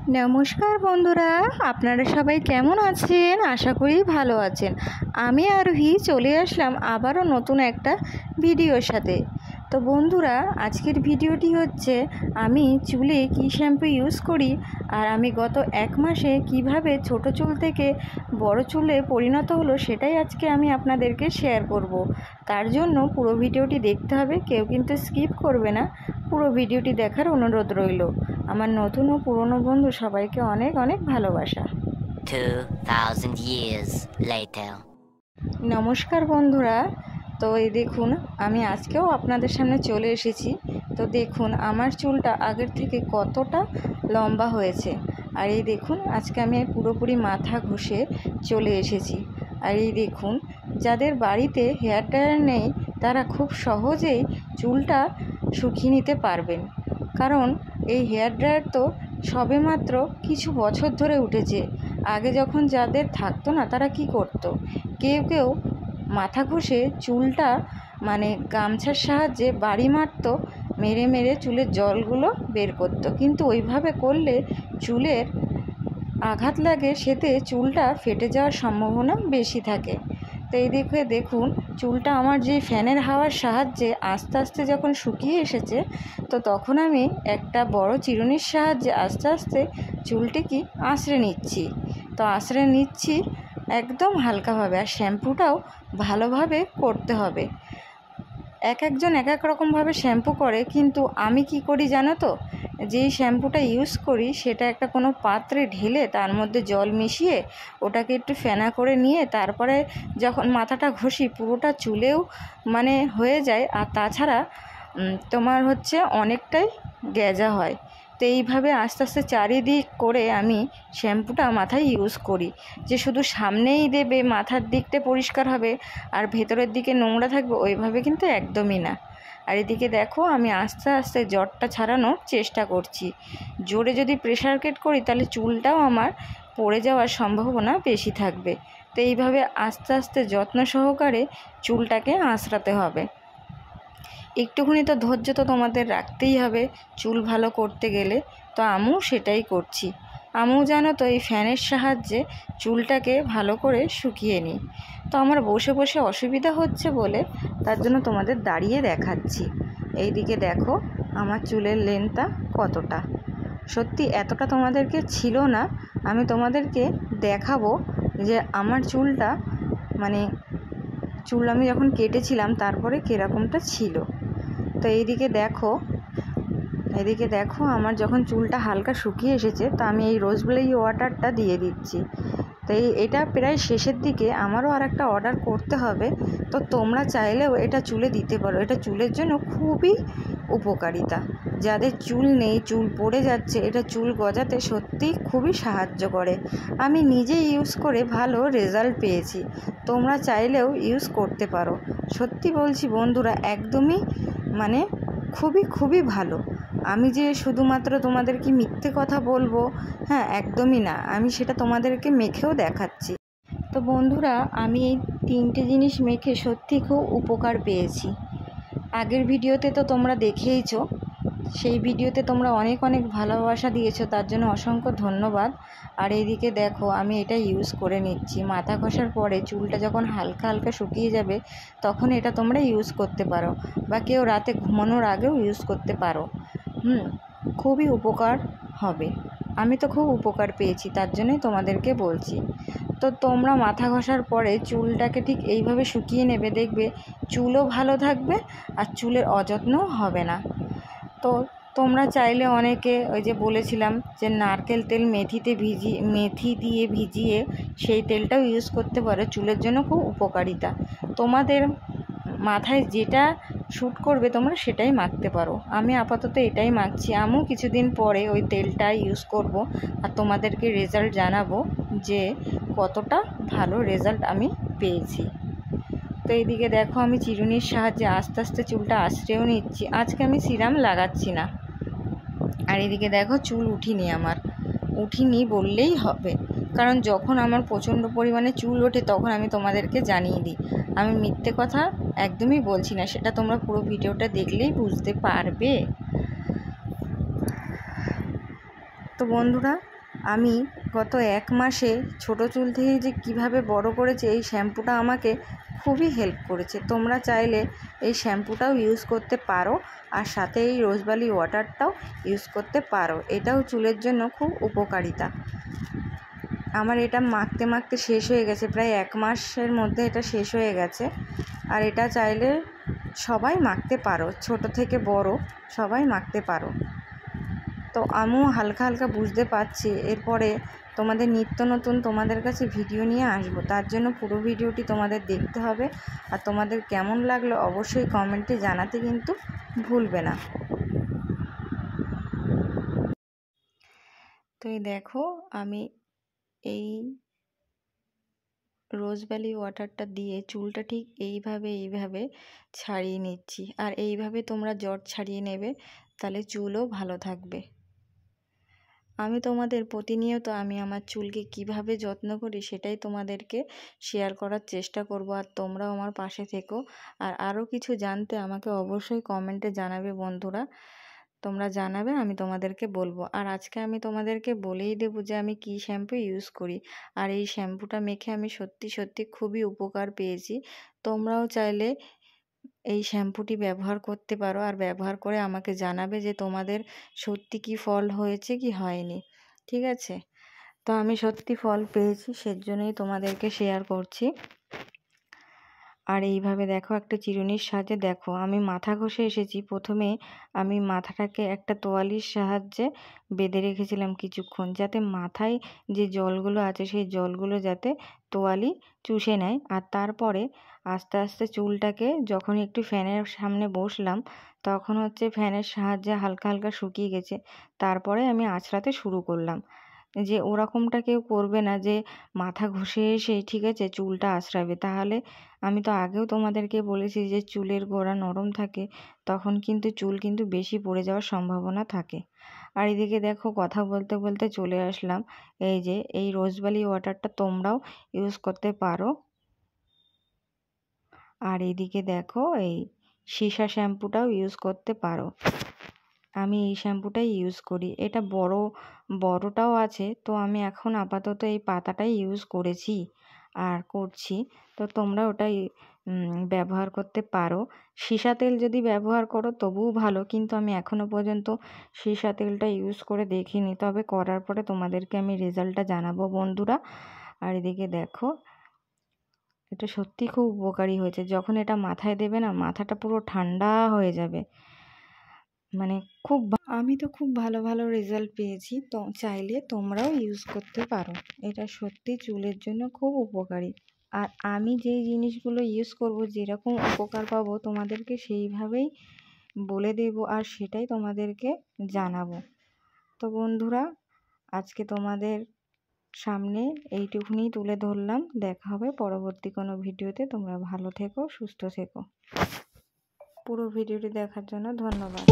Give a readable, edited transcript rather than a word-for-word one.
নমস্কার বন্ধুরা, আপনারা সবাই কেমন আছেন? আশা করি ভালো আছেন। আমি আরোহী চলে আসলাম আবারও নতুন একটা ভিডিওর সাথে। তো বন্ধুরা, আজকের ভিডিওটি হচ্ছে আমি চুলে কী শ্যাম্পু ইউজ করি আর আমি গত 1 মাসে কিভাবে ছোট চুল থেকে বড় চুলে পরিণত হলো সেটাই আজকে আমি আপনাদেরকে শেয়ার করব। তার জন্য পুরো ভিডিওটি দেখতে হবে, কেউ কিন্তু স্কিপ করবে না। পুরো ভিডিওটি দেখার অনুরোধ রইল। আমার নতুন ও পুরনো বন্ধু সবাইকে অনেক অনেক ভালোবাসা। 2000 years later. নমস্কার বন্ধুরা, তো এই দেখুন আমি আজকেও আপনাদের সামনে চলে এসেছি। তো দেখুন আমার চুলটা আগের থেকে কতটা লম্বা হয়েছে। আর এই দেখুন আজকে আমি পুরোপুরি মাথা ঘষে চলে এসেছি। আর এই দেখুন যাদের বাড়িতে হেয়ার ড্রায়ার নেই তারা খুব সহজেই চুলটা শুকিয়ে নিতে পারবেন, কারণ এই হেয়ার ড্রায়ার তো সবেমাত্র কিছু বছর ধরে উঠেছে। আগে যখন যাদের থাকতো না তারা কি করতো, কেউ কেউ মাথা ঘষে চুলটা গামছার সাহায্যে বাড়ি মারতো, মেরে মেরে চুলের জলগুলো বের করতো। কিন্তু ওইভাবে করলে চুলের আঘাত লাগে, সেতে চুলটা ফেটে যাওয়ার সম্ভাবনা বেশি থাকে। তো এই দেখুন চুলটা আমার যে ফ্যানের হাওয়ার সাহায্যে আস্তে আস্তে যখন শুকিয়ে এসেছে, তো তখন আমি একটা বড় চিরুনির সাহায্যে আস্তে আস্তে চুলটিকে আঁচড়ে নিচ্ছি। তো আঁচড়ে নিচ্ছি একদম হালকাভাবে, আর শ্যাম্পুটাও ভালোভাবে করতে হবে। একজন এক এক রকমভাবে শ্যাম্পু করে, কিন্তু আমি কি করি জানো তো, যেই শ্যাম্পুটা ইউজ করি সেটা একটা কোনো পাত্রে ঢেলে তার মধ্যে জল মিশিয়ে ওটাকে একটু ফেনা করে নিয়ে তারপরে যখন মাথাটা ঘষি পুরোটা চুলেও হয়ে যায়। আর তাছাড়া তোমার হচ্ছে অনেকটাই গেজা হয়। তো এইভাবে আস্তে আস্তে চারিদিক করে আমি শ্যাম্পুটা মাথায় ইউজ করি, যে শুধু সামনেই দেবে মাথার দিকটা পরিষ্কার হবে আর ভেতরের দিকে নোংরা থাকবে, ওইভাবে কিন্তু একদমই না। আর এদিকে দেখো আমি আস্তে আস্তে জটটা ছাড়ানোর চেষ্টা করছি। জোরে যদি প্রেশার কেট করি তাহলে চুলটাও আমার পড়ে যাওয়ার সম্ভাবনা বেশি থাকবে। তো এইভাবে আস্তে আস্তে যত্ন সহকারে চুলটাকে আঁচড়াতে হবে। একটুখানি তো ধৈর্য তো তোমাদের রাখতেই হবে চুল ভালো করতে গেলে। তো আমিও সেটাই করছি। আমিও জানো তো এই ফ্যানের সাহায্যে চুলটাকে ভালো করে শুকিয়ে নিই। তো আমার বসে বসে অসুবিধা হচ্ছে বলে তার জন্য তোমাদের দাঁড়িয়ে দেখাচ্ছি। এই দিকে দেখো আমার চুলের লেন্থটা কতটা, সত্যি এতটা তোমাদেরকে ছিল না। আমি তোমাদেরকে দেখাবো যে আমার চুলটা চুল আমি যখন কেটেছিলাম তারপরে কীরকমটা ছিল। তো এইদিকে দেখো আমার যখন চুলটা হালকা শুকিয়ে এসেছে, তো আমি এই রোজমেরি ওয়াটারটা দিয়ে দিচ্ছি। তো এটা প্রায় শেষের দিকে, আমারও আর একটা অর্ডার করতে হবে। তো তোমরা চাইলেও এটা চুলে দিতে পারো, এটা চুলের জন্য খুবই উপকারিতা। যাদের চুল নেই, চুল পড়ে যাচ্ছে, এটা চুল গজাতে সত্যিই খুবই সাহায্য করে। আমি নিজে ইউজ করে ভালো রেজাল্ট পেয়েছি, তোমরা চাইলেও ইউজ করতে পারো। সত্যি বলছি বন্ধুরা, একদমই খুবই ভালো। আমি যে শুধুমাত্র তোমাদেরকে মিথ্যে কথা বলবো, হ্যাঁ একদমই না, আমি সেটা তোমাদেরকে মেখেও দেখাচ্ছি। তো বন্ধুরা, আমি এই 3টে জিনিস মেখে সত্যি খুব উপকার পেয়েছি। আগের ভিডিওতে তো তোমরা দেখেইছো, সেই ভিডিওতে তোমরা অনেক অনেক ভালোবাসা দিয়েছো, তার জন্য অসংখ্য ধন্যবাদ। আর এইদিকে দেখো আমি এটা ইউজ করে নিচ্ছি। মাথা ঘষার পরে চুলটা যখন হালকা হালকা শুকিয়ে যাবে তখন এটা তোমরা ইউজ করতে পারো, বা কেউ রাতে ঘুমানোর আগেও ইউজ করতে পারো। খুবই উপকার হবে। আমি তো খুব উপকার পেয়েছি, তার জন্যই তোমাদেরকে বলছি। তো তোমরা মাথা ঘষার পরে চুলটাকে ঠিক এইভাবে শুকিয়ে নেবে, দেখবে চুলও ভালো থাকবে আর চুলের অযত্নও হবে না। তো তোমরা চাইলে অনেকে ওই যে বলেছিলাম যে নারকেল তেল মেথি দিয়ে ভিজিয়ে সেই তেলটাও ইউজ করতে পারো, চুলের জন্য খুব উপকারিতা। তোমাদের মাথায় যেটা শ্যুট করবে তোমরা সেটাই মাখতে পারো। আমি আপাতত এটাই মাখছি, আমিও কিছুদিন পরে ওই তেলটা ইউজ করব আর তোমাদেরকে রেজাল্ট জানাবো যে কতটা ভালো রেজাল্ট আমি পেয়েছি। তো এইদিকে দেখো আমি চিরুনির সাহায্যে আস্তে আস্তে চুলটা আঁচড়েও নিচ্ছি। আজকে আমি সিরাম লাগাচ্ছি না। আর এদিকে দেখো চুল উঠিনি বললেই হবে, কারণ যখন আমার প্রচণ্ড পরিমাণে চুল ওঠে তখন আমি তোমাদেরকে জানিয়ে দিই। আমি মিথ্যে কথা একদমই বলছি না, সেটা তোমরা পুরো ভিডিওটা দেখলেই বুঝতে পারবে। তো বন্ধুরা, আমি গত 1 মাসে ছোট চুল থেকে যে কিভাবে বড় করেছে, এই শ্যাম্পুটা আমাকে খুবই হেল্প করেছে। তোমরা চাইলে এই শ্যাম্পুটাও ইউজ করতে পারো, আর সাথে এই রোজভ্যালি ওয়াটারটাও ইউজ করতে পারো। এটাও চুলের জন্য খুব উপকারিতা। আমার এটা মাখতে মাখতে শেষ হয়ে গেছে, প্রায় 1 মাসের মধ্যে এটা শেষ হয়ে গেছে। আর এটা চাইলে সবাই মাখতে পারো, ছোট থেকে বড় সবাই মাখতে পারো। তো আমিও হালকা হালকা বুঝতে পারছি, এরপরে তোমাদের নিত্য নতুন তোমাদের কাছে ভিডিও নিয়ে আসবো। তার জন্য পুরো ভিডিওটি তোমাদের দেখতে হবে, আর তোমাদের কেমন লাগলো অবশ্যই কমেন্টে জানাতে কিন্তু ভুলবে না। তো এই দেখো, আমি এই রোজভ্যালি ওয়াটারটা দিয়ে চুলটা ঠিক এইভাবে ছাড়িয়ে নিচ্ছি। আর এইভাবে তোমরা জট ছাড়িয়ে নেবে, তাহলে চুলও ভালো থাকবে। আমি তোমাদের প্রতিনিয়ত আমি আমার চুলকে কিভাবে যত্ন করি সেটাই তোমাদেরকে শেয়ার করার চেষ্টা করব। আর তোমরাও আমার পাশে থেকো। আর আরও কিছু জানতে আমাকে অবশ্যই কমেন্টে জানাবে বন্ধুরা। তোমরা জানাবে, আমি তোমাদেরকে বলবো। আর আজকে আমি তোমাদেরকে বলেই দেবো যে আমি কী শ্যাম্পু ইউজ করি। আর এই শ্যাম্পুটা মেখে আমি সত্যি খুবই উপকার পেয়েছি। তোমরাও চাইলে এই শ্যাম্পুটি ব্যবহার করতে পারো, আর ব্যবহার করে আমাকে জানাবে যে তোমাদের সত্যি কি ফল হয়েছে কি হয়নি। ঠিক আছে? তো আমি সত্যি ফল পেয়েছি, সেজন্যই তোমাদেরকে শেয়ার করছি। আর এইভাবে দেখো, একটা চিরুনির সাহায্যে দেখো আমি মাথা ঘষে এসেছি। প্রথমে আমি মাথাটাকে একটা তোয়ালির সাহায্যে বেঁধে রেখেছিলাম কিছুক্ষণ, যাতে মাথায় যে জলগুলো আছে সেই জলগুলো যাতে তোয়ালি চুষে নেয়। আর তারপরে আস্তে আস্তে চুলটাকে যখন একটু ফ্যানের সামনে বসলাম, তখন হচ্ছে ফ্যানের সাহায্যে হালকা হালকা শুকিয়ে গেছে। তারপরে আমি আঁচড়াতে শুরু করলাম। যে ওরকমটা কেউ করবে না যে মাথা ঘষে এসে ঠিক আছে চুলটা আঁচড়াবে। তাহলে আমি তো আগেও তোমাদেরকে বলেছি যে চুলের গোড়া নরম থাকে, তখন কিন্তু চুল কিন্তু বেশি পড়ে যাওয়ার সম্ভাবনা থাকে। আর এদিকে দেখো, কথা বলতে বলতে চলে আসলাম এই যে এই রোজভ্যালি ওয়াটারটা তোমরাও ইউজ করতে পারো। আর এদিকে দেখো, এই সীসা শ্যাম্পুটাও ইউজ করতে পারো। আমি এই শ্যাম্পুটাই ইউজ করি। এটা বড়টাও আছে, তো আমি এখন আপাতত এই পাতাটাই ইউজ করেছি আর করছি। তো তোমরা ওটাই ব্যবহার করতে পারো। সীসা তেল যদি ব্যবহার করো তবুও ভালো, কিন্তু আমি এখনও পর্যন্ত সীসা তেলটা ইউজ করে দেখিনি। তবে করার পরে তোমাদেরকে আমি রেজাল্টটা জানাবো বন্ধুরা। আর এদিকে দেখো, এটা সত্যি খুব উপকারী হয়েছে। যখন এটা মাথায় দেবে না, মাথাটা পুরো ঠান্ডা হয়ে যাবে। মানে আমি তো খুব ভালো রেজাল্ট পেয়েছি। তো চাইলে তোমরাও ইউজ করতে পারো। এটা সত্যি চুলের জন্য খুব উপকারী। আর আমি যেই জিনিসগুলো ইউজ করব, যেরকম উপকার পাবো তোমাদেরকে সেইভাবেই বলে দেব, আর সেটাই তোমাদেরকে জানাবো। তো বন্ধুরা, আজকে তোমাদের সামনে এইটুকুনি তুলে ধরলাম। দেখা হবে পরবর্তী কোনো ভিডিওতে। তোমরা ভালো থেকো, সুস্থ থেকো। পুরো ভিডিওটি দেখার জন্য ধন্যবাদ।